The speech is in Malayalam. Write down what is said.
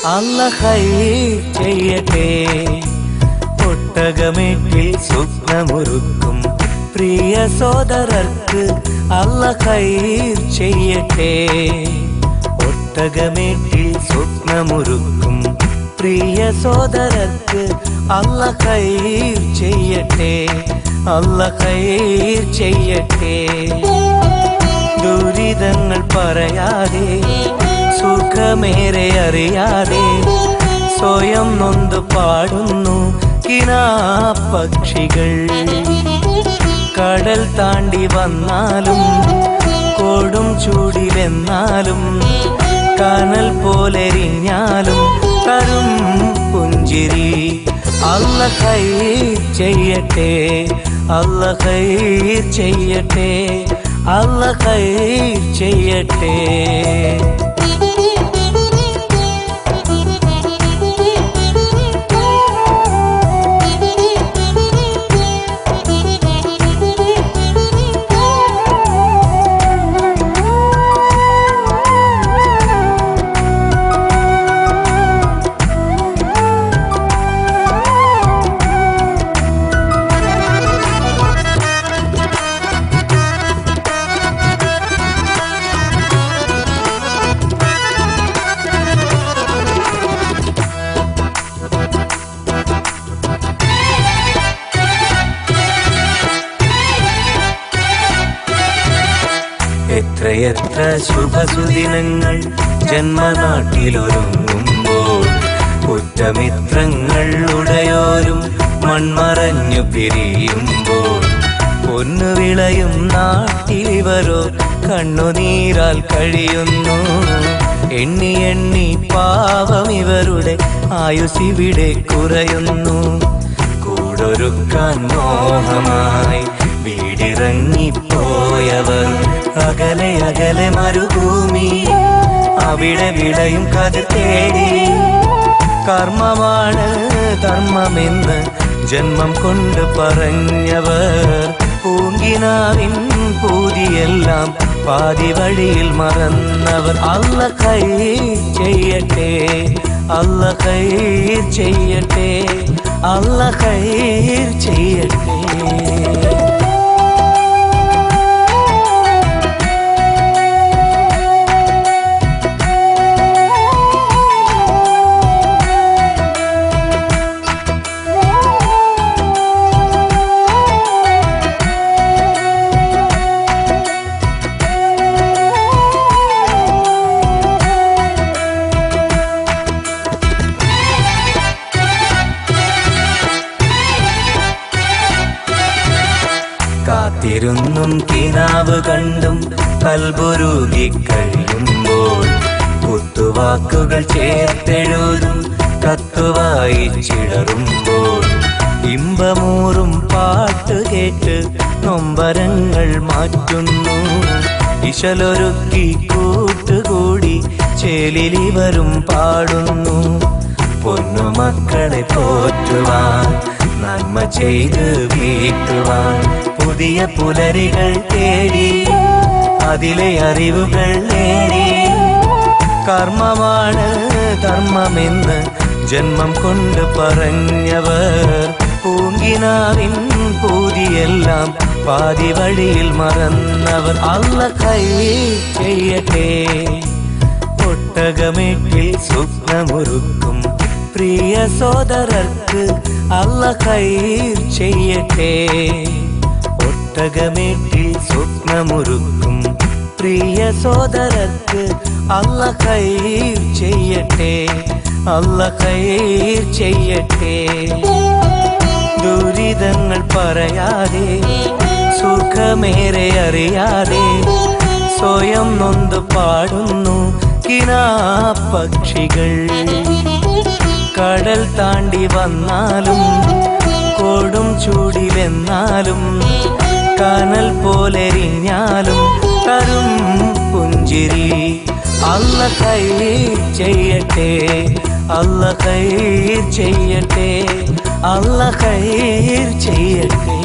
അല്ലാഹ് ഖൈർ ചെയ്യട്ടെ. ഒട്ടകമേട്ടിൽ സ്വപ്നമൊരുക്കും പ്രിയ സോദരർക്ക് അല്ലാഹ് ഖൈർ ചെയ്യട്ടെ. ഒട്ടകമേട്ടിൽ സ്വപ്നമൊരുക്കും പ്രിയ സോദരർക്ക് അല്ലാഹ് ഖൈർ ചെയ്യട്ടെ. അല്ലാഹ് ഖൈർ ചെയ്യട്ടെ. ദുരിതങ്ങൾ പറയാതെ സുഖമേറെ അറിയാതെ സ്വയം നൊന്ത് പാടുന്നു കിനാപ്പക്ഷികൾ. കടൽ താണ്ടി വന്നാലും കൊടും ചൂടിലെന്നാലും കനൽ പോലെരിഞ്ഞാലും തരും പുഞ്ചിരി. അല്ലാഹ് ഖൈർ ചെയ്യട്ടെ. അല്ലാഹ് ഖൈർ ചെയ്യട്ടെ. അല്ലാഹ് ഖൈർ ചെയ്യട്ടെ. എത്രയെത്ര ശുഭസുദിനങ്ങൾ ജന്മനാട്ടിലൊരുങ്ങുമ്പോൾ ഉറ്റമിത്രങ്ങൾ ഉടയോരും മൺമറഞ്ഞു പിരിയുമ്പോൾ പൊന്നു വിളയും നാട്ടിലിവരോ കണ്ണുനീരാൽ കഴിയുന്നു. എണ്ണി എണ്ണി പാവം ഇവരുടെ ആയുസിവിടെ കുറയുന്നു. കൂടൊരുക്കാൻ മോഹമായി വീടിറങ്ങിപ്പോയവർ അകലെ അകലെ മരുഭൂമി അവിടെ വിളയും കതിർ തേടി. കർമ്മമാണ് ധർമ്മമെന്ന് ജന്മം കൊണ്ട് പറഞ്ഞവർ പൂങ്കിനാവിൻ പൂതിയെല്ലാം പാതി വഴിയിൽ മറന്നവർ. അല്ലാഹ് ഖൈർ ചെയ്യട്ടെ. അല്ലാഹ് ഖൈർ ചെയ്യട്ടെ. അല്ലാഹ് ഖൈർ ചെയ്യട്ടെ. കാത്തിരുന്നും കിനാവ് കണ്ടും കൽബുരുകി കഴിയുമ്പോൾ കുത്തുവാക്കുകൾ ചേർത്തെഴുതും കത്തുവായി ചിടറുമ്പോൾ ഇമ്പമൂറും പാട്ട് കേട്ട് നൊമ്പരങ്ങൾ മാറ്റുന്നു. ഇശലൊരുക്കി കൂട്ടുകൂടി ചേലിലിവരും പാടുന്നു. പൊന്നുമക്കളെ പോറ്റുവാൻ നന്മ ചെയ്ത് വീട്ടുവാൻ പുതിയ പുലരികൾ തേടി അതിലെ അറിവുകൾ നേടി. കർമ്മമാണ് ധർമ്മമെന്ന് ജന്മം കൊണ്ട് പറഞ്ഞവർ പൂങ്കിനാവിൻ പൂതിയെല്ലാം പാതി വഴിയിൽ മറന്നവർ. അല്ലാഹ് ഖൈർ ചെയ്യട്ടെ. ഒട്ടകമേട്ടിൽ സ്വപ്നമൊരുക്കും പ്രിയ സോദരർക്ക് അല്ലാഹ് ഖൈർ ചെയ്യട്ടെ. ഒട്ടകമേട്ടിൽ സ്വപ്നമൊരുക്കും പ്രിയ സോദരർക്ക് അല്ലാഹ് ഖൈർ ചെയ്യട്ടെ. അല്ലാഹ് ഖൈർ ചെയ്യട്ടെ. ദുരിതങ്ങൾ പറയാതെ സുഖമേറെ അറിയാതെ സ്വയം നൊന്ത് പാടുന്നു കിനാപ്പക്ഷികൾ. കടൽ താണ്ടി വന്നാലും കൊടും ചൂടിലെന്നാലും കനൽ പോലെരിഞ്ഞാലും തരും പുഞ്ചിരി. അല്ലാഹ് ഖൈർ ചെയ്യട്ടെ. അല്ലാഹ് ഖൈർ ചെയ്യട്ടെ. അല്ലാഹ് ഖൈർ ചെയ്യട്ടെ.